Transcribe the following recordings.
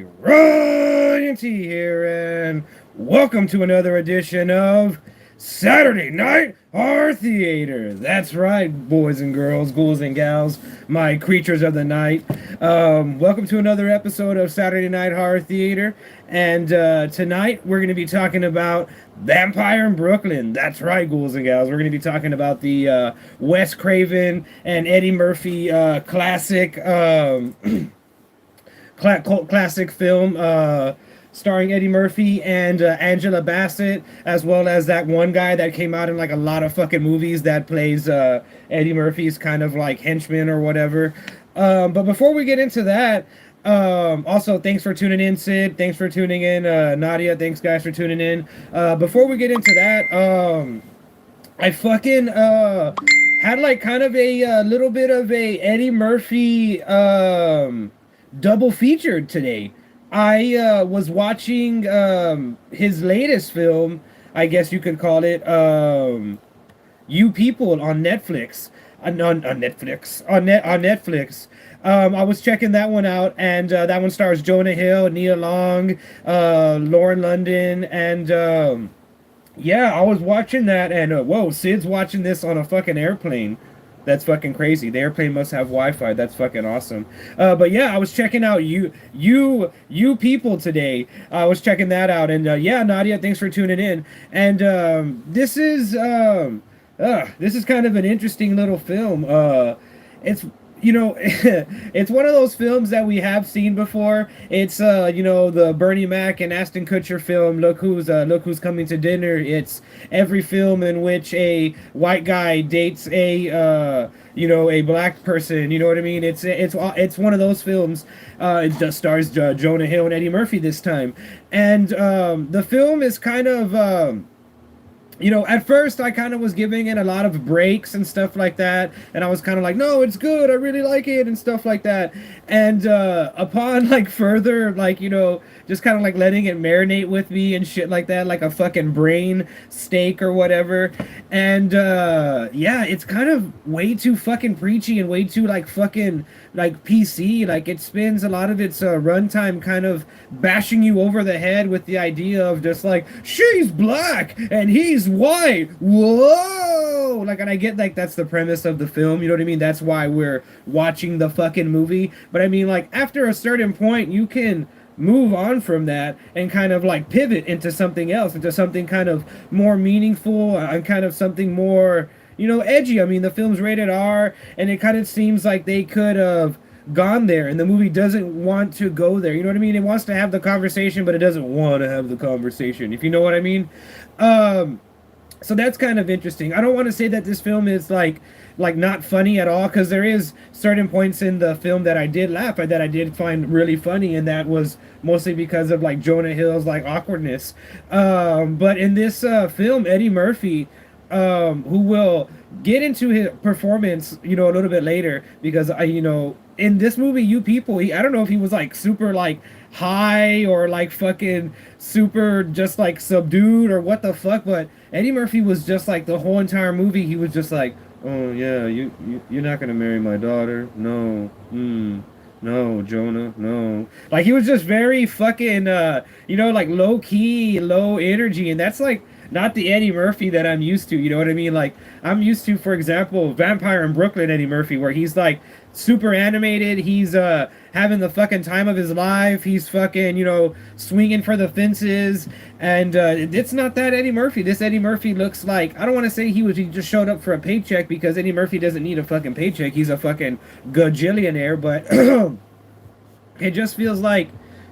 Ryan.T here, and welcome to another edition of Saturday Night Horror Theater. That's right, boys and girls, ghouls and gals, my creatures of the night. Welcome to another episode of Saturday Night Horror Theater, and tonight we're going to be talking about Vampire in Brooklyn. That's right, ghouls and gals. We're going to be talking about the Wes Craven and Eddie Murphy classic. Classic film starring Eddie Murphy and Angela Bassett, as well as that one guy that came out in like a lot of fucking movies that plays Eddie Murphy's kind of like henchman or whatever. But before we get into that, also thanks for tuning in, Sid. Thanks for tuning in, Nadia. Thanks guys for tuning in. Before we get into that, I fucking had like kind of a little bit of a Eddie Murphy double featured today. I was watching his latest film, I guess you could call it, You People on Netflix. On Netflix. On Netflix. I was checking that one out, and that one stars Jonah Hill, Nia Long, Lauren London, and yeah, I was watching that, and whoa, Sid's watching this on a fucking airplane. That's fucking crazy. The airplane must have Wi-Fi. That's fucking awesome. But yeah, I was checking out you people today. I was checking that out, and yeah, Nadia, thanks for tuning in. And this is kind of an interesting little film. It's it's one of those films that we have seen before. It's the Bernie Mac and Ashton Kutcher film. Look who's coming to dinner. It's every film in which a white guy dates a black person. You know what I mean? It's one of those films. It just stars Jonah Hill and Eddie Murphy this time, and the film is kind of. At first I kind of was giving it a lot of breaks and stuff like that, and I was kind of like, no, it's good, I really like it and stuff like that. And upon like further, like, just kind of like letting it marinate with me and shit like that, like a fucking brain steak or whatever. And yeah, it's kind of way too fucking preachy and way too like fucking like PC. Like it spends a lot of its runtime kind of bashing you over the head with the idea of just like, she's black and he's white. Whoa! Like, and I get like that's the premise of the film. You know what I mean? That's why we're watching the fucking movie. But I mean, like, after a certain point, you can move on from that and kind of like pivot into something else, into something kind of more meaningful and kind of something more, edgy. I mean, the film's rated R, and it kind of seems like they could have gone there, and the movie doesn't want to go there. You know what I mean? It wants to have the conversation, but it doesn't want to have the conversation, if you know what I mean. So that's kind of interesting. I don't want to say that this film is like not funny at all, because there is certain points in the film that I did laugh at, that I did find really funny, and that was mostly because of like Jonah Hill's like awkwardness. But in this film, Eddie Murphy, who will get into his performance, a little bit later, because in this movie, You People, I don't know if he was like super like high or like fucking super just like subdued or what the fuck, but Eddie Murphy was just like the whole entire movie, he was just like, oh yeah, you're not gonna marry my daughter, no, no, Jonah, no. Like, he was just very fucking like low key, low energy, and that's like not the Eddie Murphy that I'm used to. You know what I mean? Like, I'm used to, for example, Vampire in Brooklyn Eddie Murphy, where he's like super animated. He's having the fucking time of his life. He's fucking swinging for the fences, and it's not that Eddie Murphy. This Eddie Murphy looks like, I don't want to say he just showed up for a paycheck, because Eddie Murphy doesn't need a fucking paycheck. He's a fucking gajillionaire, but it just feels like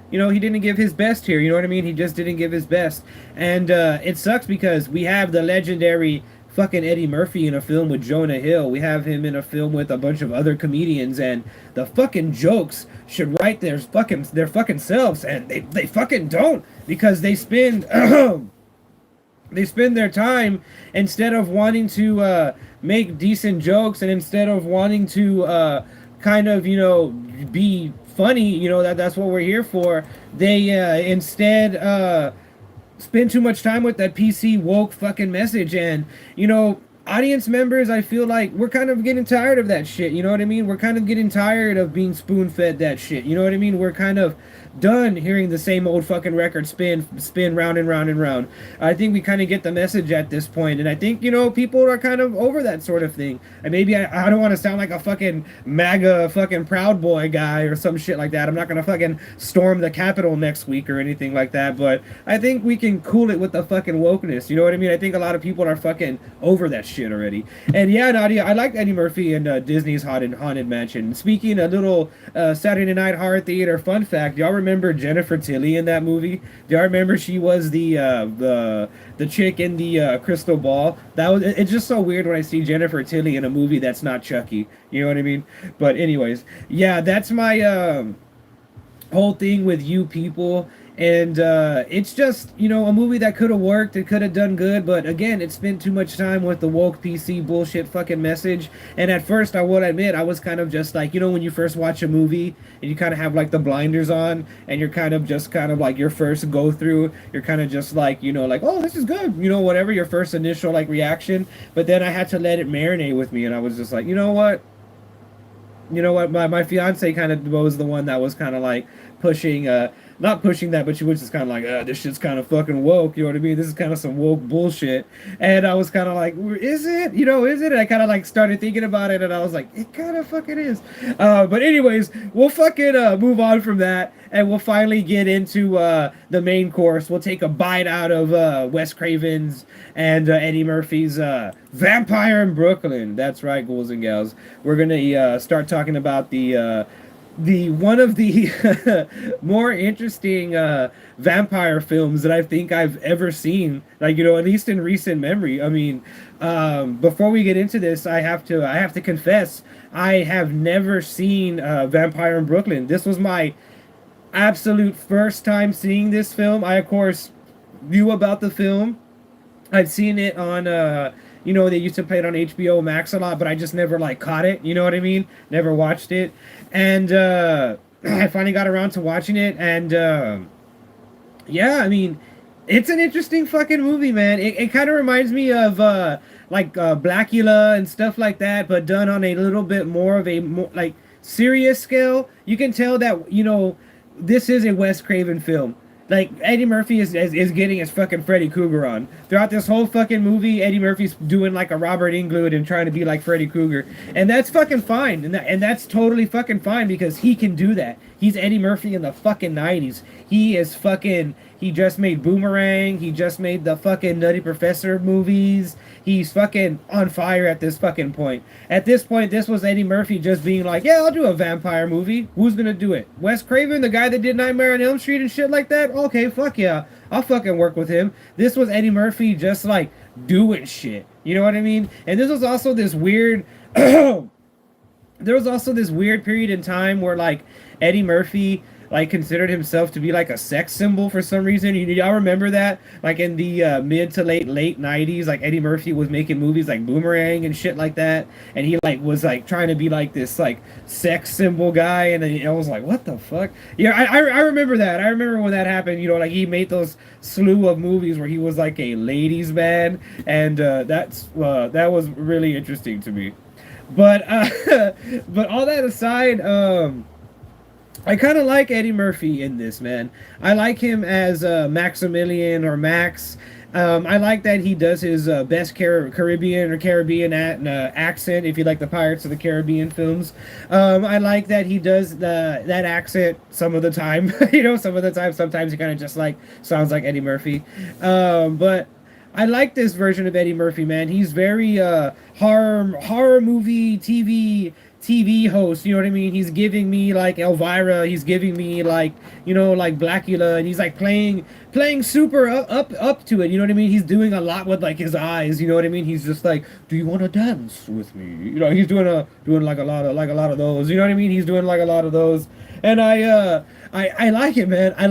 he didn't give his best here. You know what I mean? He just didn't give his best. And it sucks, because we have the legendary fucking Eddie Murphy in a film with Jonah Hill. We have him in a film with a bunch of other comedians, and the fucking jokes should write their fucking selves, and they fucking don't, because they spend they spend their time, instead of wanting to make decent jokes, and instead of wanting to kind of be funny, that's what we're here for. They instead spend too much time with that PC woke fucking message, and audience members, I feel like we're kind of getting tired of that shit. You know what I mean? We're kind of getting tired of being spoon fed that shit. You know what I mean? We're kind of done hearing the same old fucking record spin round and round and round. I think we kind of get the message at this point, and I think, people are kind of over that sort of thing. And maybe I don't want to sound like a fucking MAGA fucking Proud Boy guy or some shit like that. I'm not gonna fucking storm the Capitol next week or anything like that, but I think we can cool it with the fucking wokeness. You know what I mean? I think a lot of people are fucking over that shit already. And yeah, Nadia, I like Eddie Murphy in Disney's Haunted Mansion. Speaking a little Saturday Night Horror Theater fun fact, y'all remember Jennifer Tilly in that movie? Do y'all remember she was the chick in the crystal ball? It's just so weird when I see Jennifer Tilly in a movie that's not Chucky. You know what I mean? But anyways, yeah, that's my whole thing with You People. And it's just, a movie that could have worked, it could have done good, but again, it spent too much time with the woke PC bullshit fucking message. And at first, I will admit, I was kind of just like, when you first watch a movie and you kind of have like the blinders on and you're kind of just kind of like your first go through, you're kind of just like, like, oh, this is good, whatever, your first initial like reaction. But then I had to let it marinate with me, and I was just like, my fiance kind of was the one that was kind of like pushing not pushing that, but she was just kind of like, this shit's kind of fucking woke, you know what I mean? This is kind of some woke bullshit. And I was kind of like, is it? Is it? And I kind of like started thinking about it, and I was like, it kind of fucking is. But anyways, we'll fucking move on from that, and we'll finally get into the main course. We'll take a bite out of Wes Craven's and Eddie Murphy's Vampire in Brooklyn. That's right, ghouls and gals. We're gonna start talking about the one of the more interesting vampire films that I think I've ever seen, like, at least in recent memory. I mean, before we get into this, I have to confess, I have never seen Vampire in Brooklyn. This was my absolute first time seeing this film. I, of course, knew about the film. I'd seen it on they used to play it on HBO Max a lot, but I just never like caught it, you know what I mean? Never watched it. And I finally got around to watching it, and yeah, I mean, it's an interesting fucking movie, man. It kind of reminds me of Blackula and stuff like that, but done on a little bit more of a like serious scale. You can tell that, this is a Wes Craven film. Like, Eddie Murphy is getting his fucking Freddy Krueger on. Throughout this whole fucking movie, Eddie Murphy's doing like a Robert Englund and trying to be like Freddy Krueger. And that's fucking fine. And that's totally fucking fine, because he can do that. He's Eddie Murphy in the fucking 90s. He just made Boomerang. He just made the fucking Nutty Professor movies. He's fucking on fire at this fucking point. At this point, this was Eddie Murphy just being like, yeah, I'll do a vampire movie. Who's gonna do it? Wes Craven, the guy that did Nightmare on Elm Street and shit like that? Okay, fuck yeah. I'll fucking work with him. This was Eddie Murphy just like doing shit. You know what I mean? And this was also this weird... there was also this weird period in time where like Eddie Murphy like considered himself to be like a sex symbol for some reason. Y'all remember that? Like in the mid to late 90s, like Eddie Murphy was making movies like Boomerang and shit like that, and he like was like trying to be like this like sex symbol guy, and then I was like, what the fuck? Yeah, I remember that. I remember when that happened. Like he made those slew of movies where he was like a ladies man, and that was really interesting to me. But but all that aside, I kind of like Eddie Murphy in this, man. I like him as Maximilian or Max. I like that he does his best Caribbean accent, if you like the Pirates of the Caribbean films. I like that he does that accent some of the time. Sometimes he kind of just like sounds like Eddie Murphy. But I like this version of Eddie Murphy, man. He's very horror movie TV host, you know what I mean? He's giving me like Elvira, he's giving me like, like Blackula, and he's like playing super up to it, you know what I mean? He's doing a lot with like his eyes, you know what I mean? He's just like, do you want to dance with me? He's doing like a lot of those, you know what I mean? He's doing like a lot of those, and I like it, man. I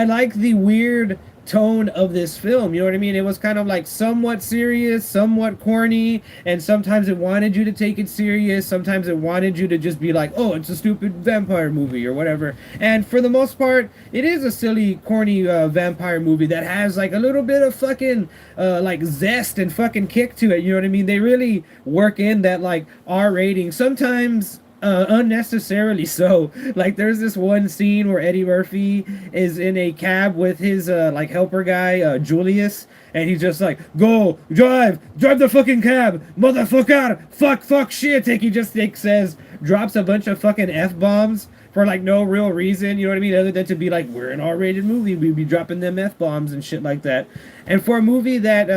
like the weird tone of this film, you know what I mean? It was kind of like somewhat serious, somewhat corny, and sometimes it wanted you to take it serious, sometimes it wanted you to just be like, oh, it's a stupid vampire movie or whatever. And for the most part, it is a silly, corny vampire movie that has like a little bit of fucking like zest and fucking kick to it, you know what I mean? They really work in that like R rating. Sometimes Unnecessarily so. Like there's this one scene where Eddie Murphy is in a cab with his like helper guy Julius, and he's just like, "Go drive the fucking cab, motherfucker, fuck shit." Like he just like says, drops a bunch of fucking f bombs for like no real reason. You know what I mean? Other than to be like, we're an R-rated movie, we'd be dropping them f bombs and shit like that. And for a movie that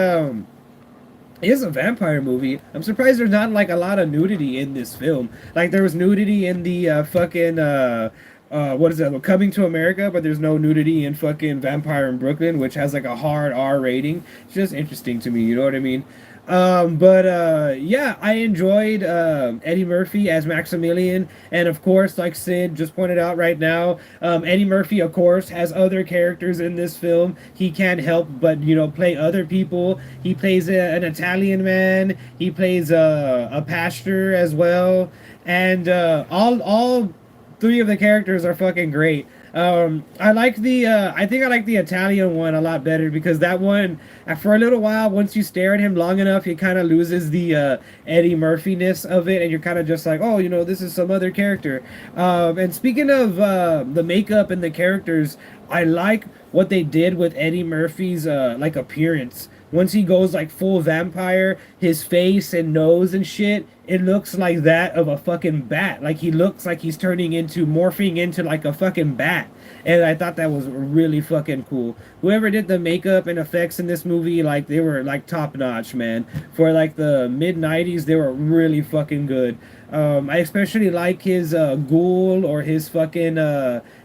is a vampire movie, I'm surprised there's not like a lot of nudity in this film. Like there was nudity in the fucking what is that? Coming to America, but there's no nudity in fucking Vampire in Brooklyn, which has like a hard R rating. It's just interesting to me, you know what I mean? But yeah, I enjoyed Eddie Murphy as Maximilian, and of course, like Sid just pointed out right now, Eddie Murphy, of course, has other characters in this film. He can't help but play other people. He plays an Italian man. He plays a pastor as well, and all three of the characters are fucking great. I like the I think I like the Italian one a lot better because that one, for a little while, once you stare at him long enough, he kind of loses the Eddie Murphy-ness of it, and you're kind of just like, oh, this is some other character. And speaking of the makeup and the characters, I like what they did with Eddie Murphy's like appearance. Once he goes like full vampire, his face and nose and shit, it looks like that of a fucking bat. Like he looks like he's morphing into like a fucking bat. And I thought that was really fucking cool. Whoever did the makeup and effects in this movie, like they were like top notch, man. For like the mid 90s, they were really fucking good. I especially like his ghoul or his fucking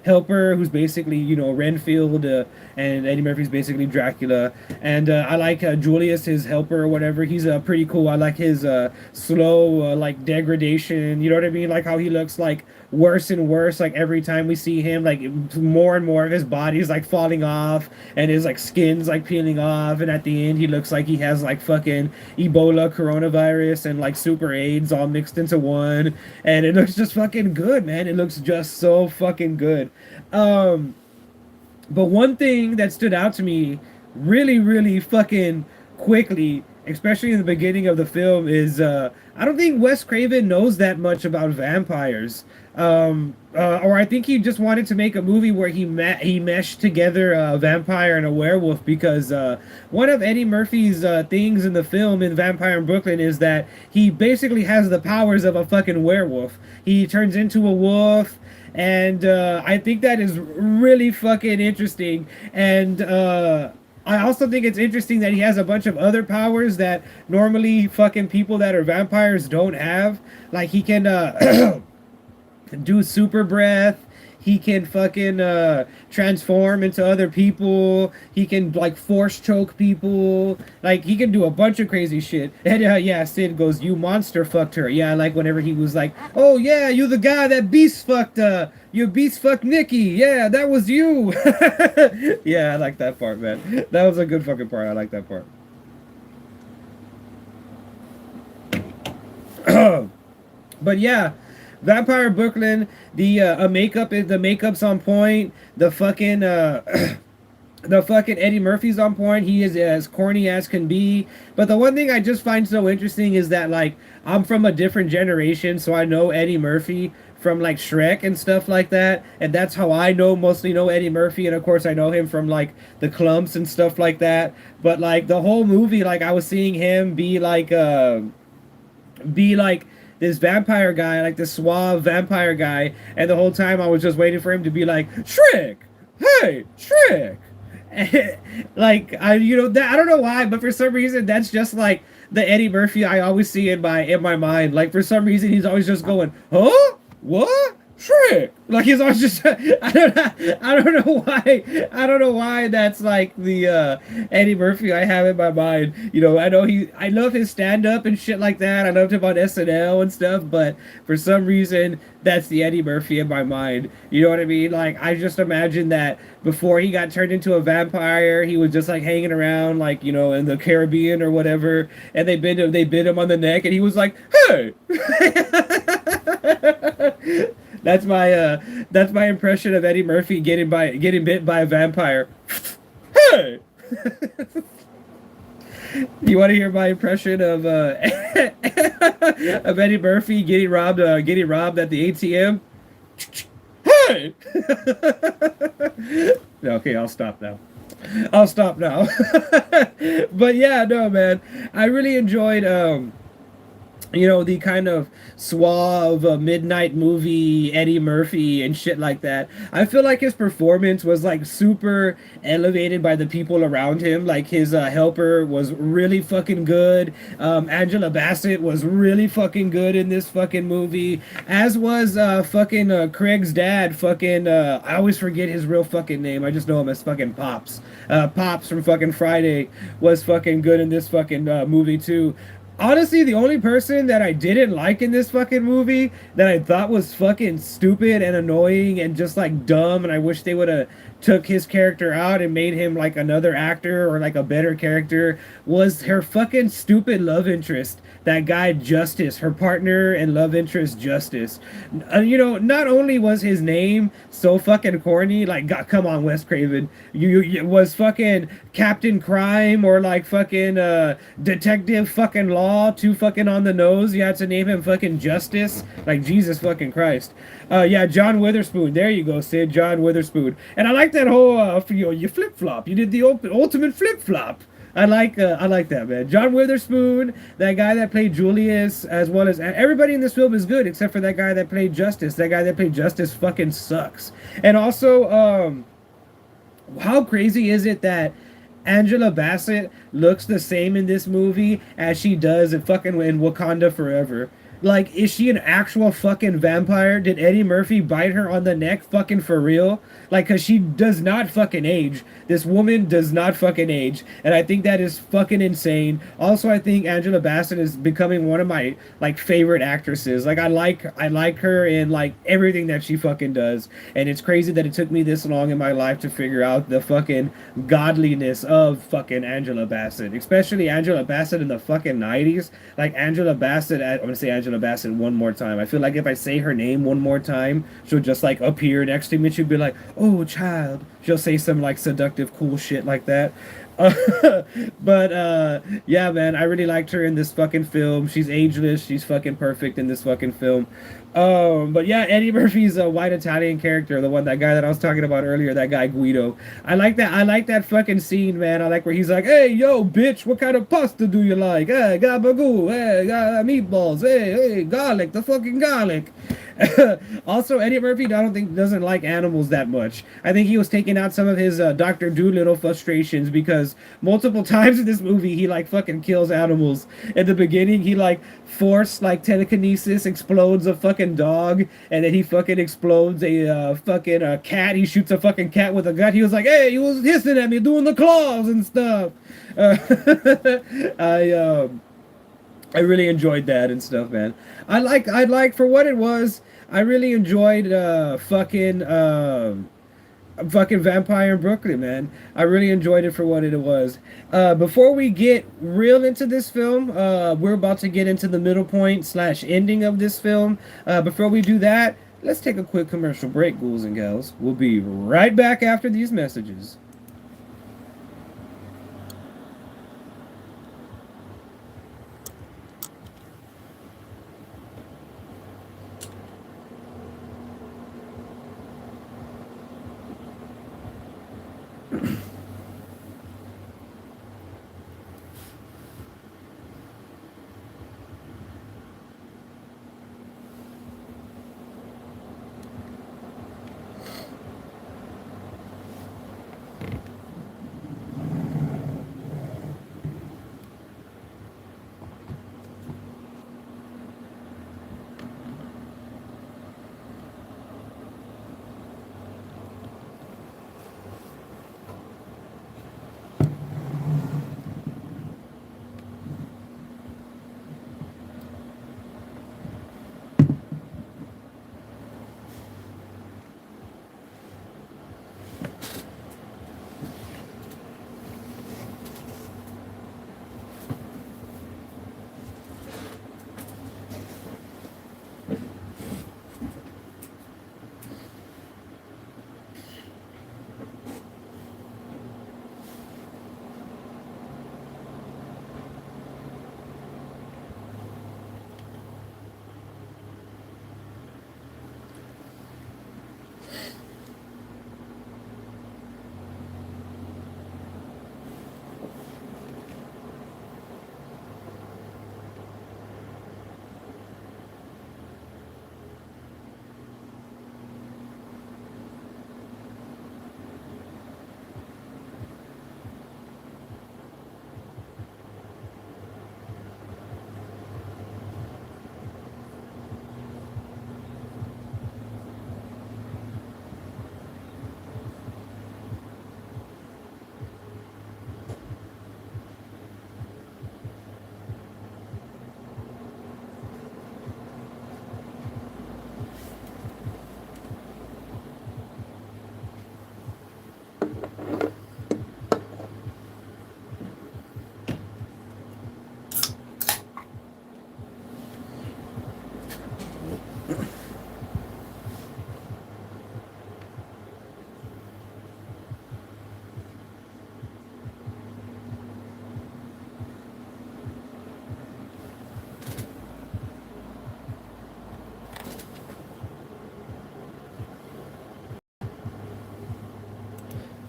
helper, who's basically Renfield, and Eddie Murphy's basically Dracula. And I like Julius, his helper or whatever. He's pretty cool. I like his slow like degradation. You know what I mean? Like how he looks like worse and worse like every time we see him, like more and more of his body's like falling off and his like skin's like peeling off, and at the end he looks like he has like fucking Ebola, coronavirus, and like super AIDS all mixed into one, and it looks just fucking good, man. It looks just so fucking good. But one thing that stood out to me really fucking quickly, especially in the beginning of the film, is I don't think Wes Craven knows that much about vampires. Or I think he just wanted to make a movie where he meshed together a vampire and a werewolf, because one of Eddie Murphy's things in the film in Vampire in Brooklyn is that he basically has the powers of a fucking werewolf. He turns into a wolf, and I think that is really fucking interesting. And I also think it's interesting that he has a bunch of other powers that normally fucking people that are vampires don't have. Like he can do super breath. He can fucking transform into other people. He can like force choke people. Like he can do a bunch of crazy shit. And yeah, Sid goes, "You monster fucked her." Yeah, like whenever he was like, "Oh yeah, you the guy that beast fucked. You beast fucked Nikki. Yeah, that was you." Yeah, I like that part, man. That was a good fucking part. I like that part. But yeah, Vampire Brooklyn, the makeup's on point. The fucking the fucking Eddie Murphy's on point. He is as corny as can be. But the one thing I just find so interesting is that like I'm from a different generation, so I know Eddie Murphy from like Shrek and stuff like that, and that's how I mostly know Eddie Murphy. And of course I know him from like the Clumps and stuff like that. But like the whole movie, like I was seeing him be like this vampire guy, like this suave vampire guy, and the whole time I was just waiting for him to be like, "Shrek, hey, Shrek." Like that, I don't know why, but for some reason that's just like the Eddie Murphy I always see in my mind. Like for some reason he's always just going, "Huh? What? Shrek?" Like he's always just I don't know why. I don't know why that's like the Eddie Murphy I have in my mind. I know I love his stand up and shit like that. I loved him on SNL and stuff, but for some reason that's the Eddie Murphy in my mind. You know what I mean? Like I just imagine that before he got turned into a vampire, he was just like hanging around like, in the Caribbean or whatever, and they bit him on the neck and he was like, "Hey." That's my impression of Eddie Murphy getting bit by a vampire. Hey. You want to hear my impression of of Eddie Murphy getting robbed at the ATM? Hey! Okay, I'll stop now. I'll stop now. But yeah, no, man. I really enjoyed the kind of suave midnight movie Eddie Murphy and shit like that. I feel like his performance was like super elevated by the people around him. Like his helper was really fucking good. Angela Bassett was really fucking good in this fucking movie. As was fucking Craig's dad. Fucking I always forget his real fucking name. I just know him as fucking Pops. Pops from fucking Friday was fucking good in this fucking movie too. Honestly, the only person that I didn't like in this fucking movie that I thought was fucking stupid and annoying and just like dumb, and I wish they would have took his character out and made him like another actor or like a better character, was her fucking stupid love interest. That guy Justice, her partner and love interest Justice. Not only was his name so fucking corny, like God, come on, Wes Craven, you was fucking Captain Crime or like fucking Detective fucking Law too fucking on the nose. You had to name him fucking Justice, like Jesus fucking Christ. Yeah, John Witherspoon. There you go, Sid. John Witherspoon. And I like that whole you flip flop. You did the ultimate flip flop. I like that, man. John Witherspoon, that guy that played Julius, as well as everybody in this film is good except for that guy that played Justice. That guy that played Justice fucking sucks. And also, how crazy is it that Angela Bassett looks the same in this movie as she does in Wakanda Forever? Like, is she an actual fucking vampire? Did Eddie Murphy bite her on the neck fucking for real? Like, cause she does not fucking age. This woman does not fucking age. And I think that is fucking insane. Also, I think Angela Bassett is becoming one of my, like, favorite actresses. Like, I like her in, like, everything that she fucking does. And it's crazy that it took me this long in my life to figure out the fucking godliness of fucking Angela Bassett. Especially Angela Bassett in the fucking 90s. Like, Angela Bassett, I'm gonna say Angela Bassett one more time. I feel like if I say her name one more time, she'll just, like, appear next to me and she'll be like, oh, child. She'll say some, like, seductive, cool shit like that. But yeah, man, I really liked her in this fucking film. She's ageless. She's fucking perfect in this fucking film. But yeah, Eddie Murphy's a white Italian character, that guy that I was talking about earlier, that guy Guido. I like that. I like that fucking scene, man. I like where he's like, "Hey, yo, bitch, what kind of pasta do you like? Hey, gabagoo. Hey, meatballs. Hey, garlic. The fucking garlic." Also, Eddie Murphy, I don't think doesn't like animals that much. I think he was taking out some of his Doctor Doolittle frustrations because multiple times in this movie he like fucking kills animals. At the beginning, he like force like telekinesis explodes a fucking dog, and then he fucking explodes a fucking cat. He shoots a fucking cat with a gun. He was like, "Hey, he was hissing at me, doing the claws and stuff." Uh, I really enjoyed that and stuff, man. I like for what it was. I really enjoyed fucking Vampire in Brooklyn, man. I really enjoyed it for what it was. Before we get real into this film, we're about to get into the middle point slash ending of this film. Before we do that, let's take a quick commercial break, ghouls and gals. We'll be right back after these messages.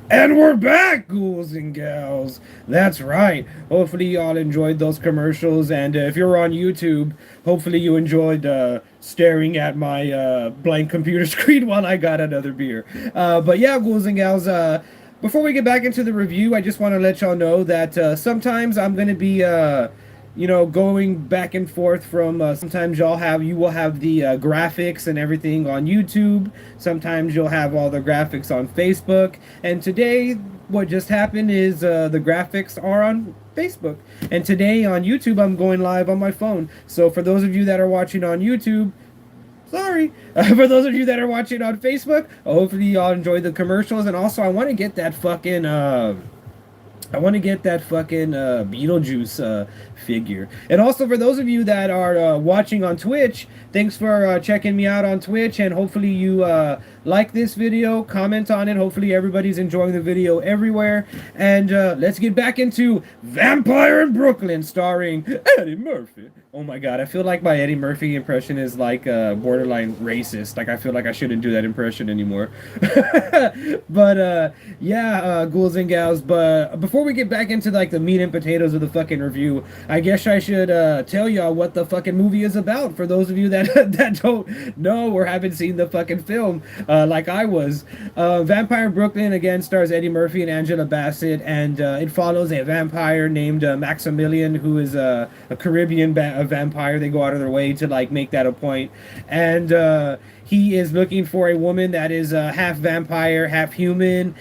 And we're back, ghouls and gals. That's right. Hopefully, y'all enjoyed those commercials. And if you're on YouTube, hopefully, you enjoyed staring at my blank computer screen while I got another beer. But yeah, ghouls and gals, before we get back into the review, I just want to let y'all know that sometimes I'm going to be. Going back and forth from sometimes you will have the graphics and everything on YouTube. Sometimes you'll have all the graphics on Facebook. And today, what just happened is the graphics are on Facebook. And today on YouTube, I'm going live on my phone. So for those of you that are watching on YouTube, sorry. For those of you that are watching on Facebook, hopefully y'all enjoy the commercials. And also, I want to get that fucking. Beetlejuice figure. And also, for those of you that are watching on Twitch, thanks for checking me out on Twitch. And hopefully you like this video, comment on it. Hopefully everybody's enjoying the video everywhere. And let's get back into Vampire in Brooklyn, starring Eddie Murphy. Oh my god, I feel like my Eddie Murphy impression is like borderline racist. Like, I feel like I shouldn't do that impression anymore. But yeah, ghouls and gals. But before we get back into like the meat and potatoes of the fucking review, I guess I should tell y'all what the fucking movie is about. For those of you that that don't know or haven't seen the fucking film, like I was, Vampire in Brooklyn again stars Eddie Murphy and Angela Bassett, and it follows a vampire named Maximilian, who is a Caribbean vampire. They go out of their way to like make that a point, and he is looking for a woman that is half vampire, half human,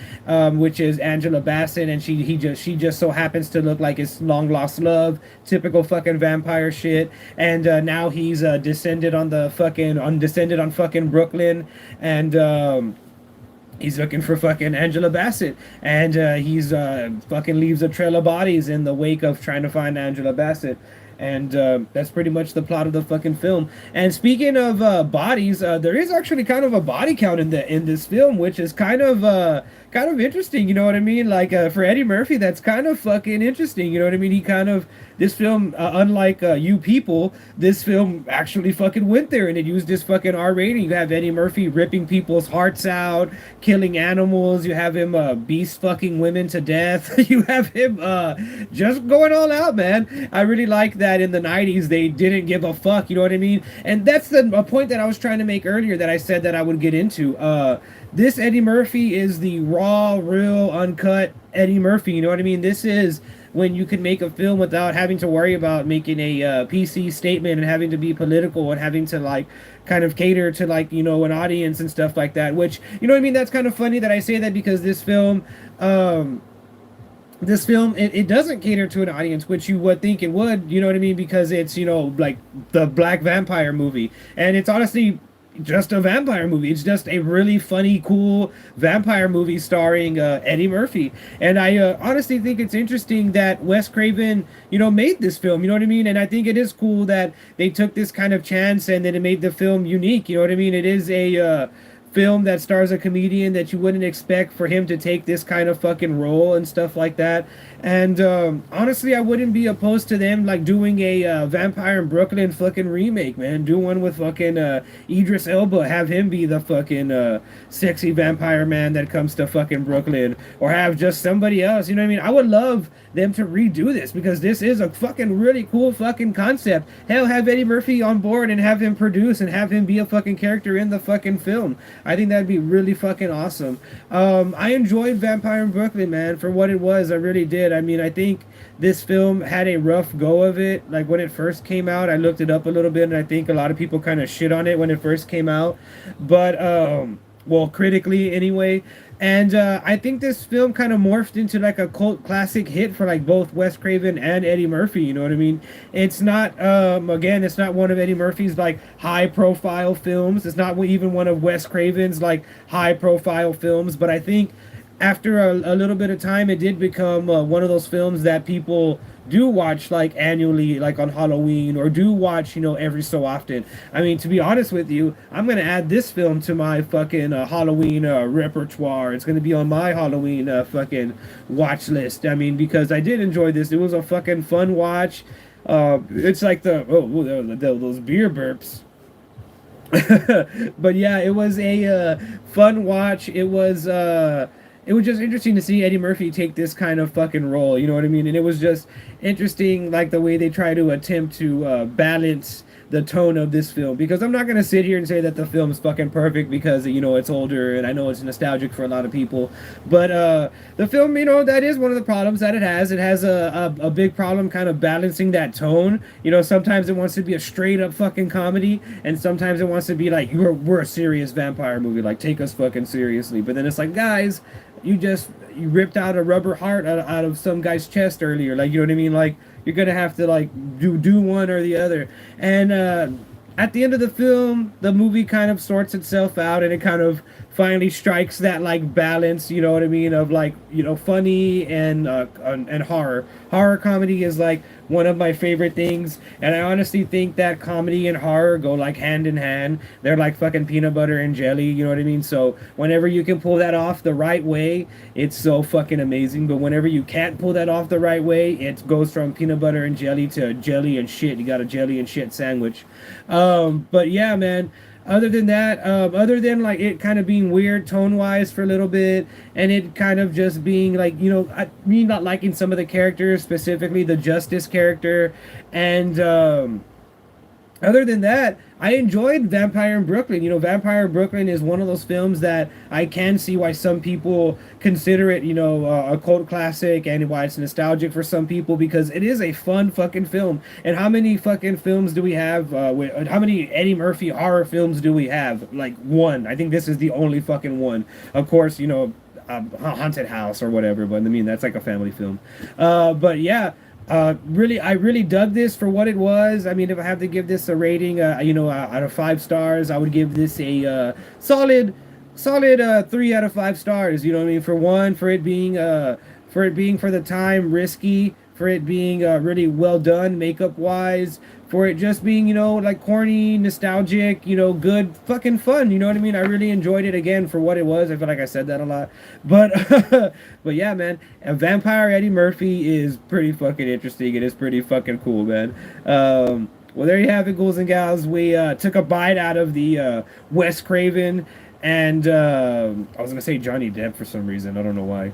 which is Angela Bassett, and she just so happens to look like his long lost love, typical fucking vampire shit. And now he's descended on fucking Brooklyn, and he's looking for fucking Angela Bassett, and he's fucking leaves a trail of bodies in the wake of trying to find Angela Bassett. And that's pretty much the plot of the fucking film. And speaking of bodies, there is actually kind of a body count in this film, which is kind of interesting. You know what I mean? Like for Eddie Murphy, that's kind of fucking interesting. You know what I mean? He kind of this film, unlike You People, this film actually fucking went there and it used this fucking R rating. You have Eddie Murphy ripping people's hearts out, killing animals. You have him beast fucking women to death. You have him just going all out, man. I really like that in the 90s they didn't give a fuck. You know what I mean? And that's a point that I was trying to make earlier that I said that I would get into. This Eddie Murphy is the raw, real, uncut Eddie Murphy. You know what I mean? This is when you can make a film without having to worry about making a PC statement and having to be political and having to like kind of cater to like, you know, an audience and stuff like that. Which, you know what I mean? That's kind of funny that I say that because this film it doesn't cater to an audience, which you would think it would, you know what I mean, because it's, you know, like the Black Vampire movie, and it's honestly just a vampire movie. It's just a really funny, cool vampire movie starring Eddie Murphy. And I honestly think it's interesting that Wes Craven, you know, made this film. You know what I mean? And I think it is cool that they took this kind of chance and then it made the film unique. You know what I mean? It is a film that stars a comedian that you wouldn't expect for him to take this kind of fucking role and stuff like that. And honestly, I wouldn't be opposed to them like doing a Vampire in Brooklyn fucking remake, man. Do one with fucking Idris Elba, have him be the fucking sexy vampire man that comes to fucking Brooklyn, or have just somebody else. You know what I mean? I would love them to redo this because this is a fucking really cool fucking concept. Hell, have Eddie Murphy on board and have him produce and have him be a fucking character in the fucking film. I think that'd be really fucking awesome. I enjoyed Vampire in Brooklyn, man, for what it was. I really did. I mean, I think this film had a rough go of it. Like when it first came out, I looked it up a little bit, and I think a lot of people kind of shit on it when it first came out. But well, critically anyway. And I think this film kind of morphed into like a cult classic hit for like both Wes Craven and Eddie Murphy. You know what I mean? It's not, again, it's not one of Eddie Murphy's like high profile films. It's not even one of Wes Craven's like high profile films. But I think after a little bit of time, it did become one of those films that people do watch like annually, like on Halloween, or do watch, you know, every so often. I mean, to be honest with you, I'm gonna add this film to my fucking Halloween repertoire. It's gonna be on my Halloween fucking watch list. I mean, because I did enjoy this. It was a fucking fun watch. It's like those beer burps. But yeah, it was a fun watch. It was it was just interesting to see Eddie Murphy take this kind of fucking role, you know what I mean? And it was just interesting, like the way they try to attempt to balance the tone of this film, because I'm not gonna sit here and say that the film is fucking perfect because it's older and I know it's nostalgic for a lot of people, but the film, that is one of the problems that it has. It has a big problem kind of balancing that tone. Sometimes it wants to be a straight up fucking comedy, and sometimes it wants to be like we're a serious vampire movie, like take us fucking seriously. But then it's like, guys, you ripped out a rubber heart out of some guy's chest earlier, like, you know what I mean? Like, you're gonna have to like do one or the other. And at the end of the film, the movie kind of sorts itself out, and it kind of finally strikes that like balance, you know what I mean, of like, funny and horror. Horror comedy is like one of my favorite things, and I honestly think that comedy and horror go like hand in hand. They're like fucking peanut butter and jelly, you know what I mean? So whenever you can pull that off the right way, it's so fucking amazing. But whenever you can't pull that off the right way, it goes from peanut butter and jelly to jelly and shit. You got a jelly and shit sandwich. But yeah, man, other than that, other than like it kind of being weird tone wise for a little bit, and it kind of just being like, me not liking some of the characters, specifically the Justice character, and other than that, I enjoyed Vampire in Brooklyn. Vampire in Brooklyn is one of those films that I can see why some people consider it, a cult classic, and why it's nostalgic for some people, because it is a fun fucking film. And how many fucking films do we have? How many Eddie Murphy horror films do we have? Like one. I think this is the only fucking one. Of course, Haunted House or whatever, but I mean, that's like a family film. But yeah. I really dug this for what it was. I mean, if I have to give this a rating, out of 5 stars, I would give this a solid 3 out of 5 stars. You know what I mean? For one, for it being for the time risky, for it being really well done makeup wise, for it just being like corny, nostalgic, good fucking fun. You know what I mean? I really enjoyed it again for what it was. I feel like I said that a lot, but but yeah, man, a Vampire Eddie Murphy is pretty fucking interesting. It is pretty fucking cool, man. Well, there you have it, ghouls and gals. We took a bite out of the Wes Craven and I was gonna say Johnny Depp for some reason. I don't know why.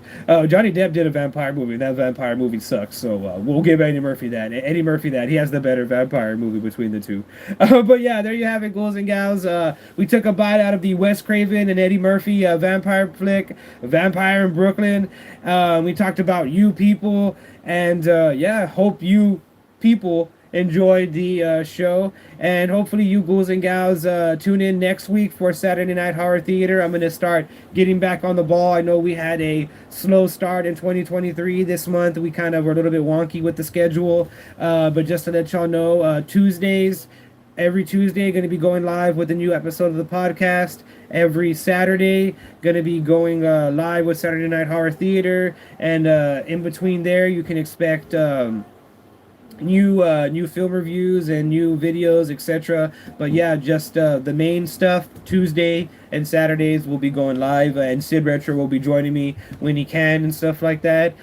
Johnny Depp did a vampire movie. That vampire movie sucks. So we'll give Eddie Murphy that. Eddie Murphy that. He has the better vampire movie between the two. But yeah, there you have it, ghouls and gals. We took a bite out of the Wes Craven and Eddie Murphy vampire flick, Vampire in Brooklyn. We talked about you people, and yeah, hope you people enjoyed the show, and hopefully you ghouls and gals tune in next week for Saturday Night Horror Theater. I'm going to start getting back on the ball. I know we had a slow start in 2023 this month. We kind of were a little bit wonky with the schedule, but just to let y'all know, every Tuesday going to be going live with a new episode of the podcast. Every Saturday going to be going live with Saturday Night Horror Theater, and in between there you can expect new film reviews and new videos, etc. But yeah, just the main stuff. Tuesday and Saturdays will be going live, and Sid Retro will be joining me when he can and stuff like that.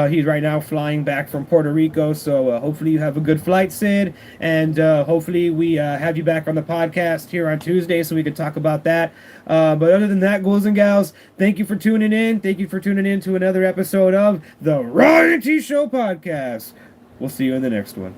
He's right now flying back from Puerto Rico, so hopefully you have a good flight, Sid, and hopefully we have you back on the podcast here on Tuesday so we can talk about that. But other than that, ghouls and gals, thank you for tuning in. Thank you for tuning in to another episode of the Ryan.T Show podcast. We'll see you in the next one.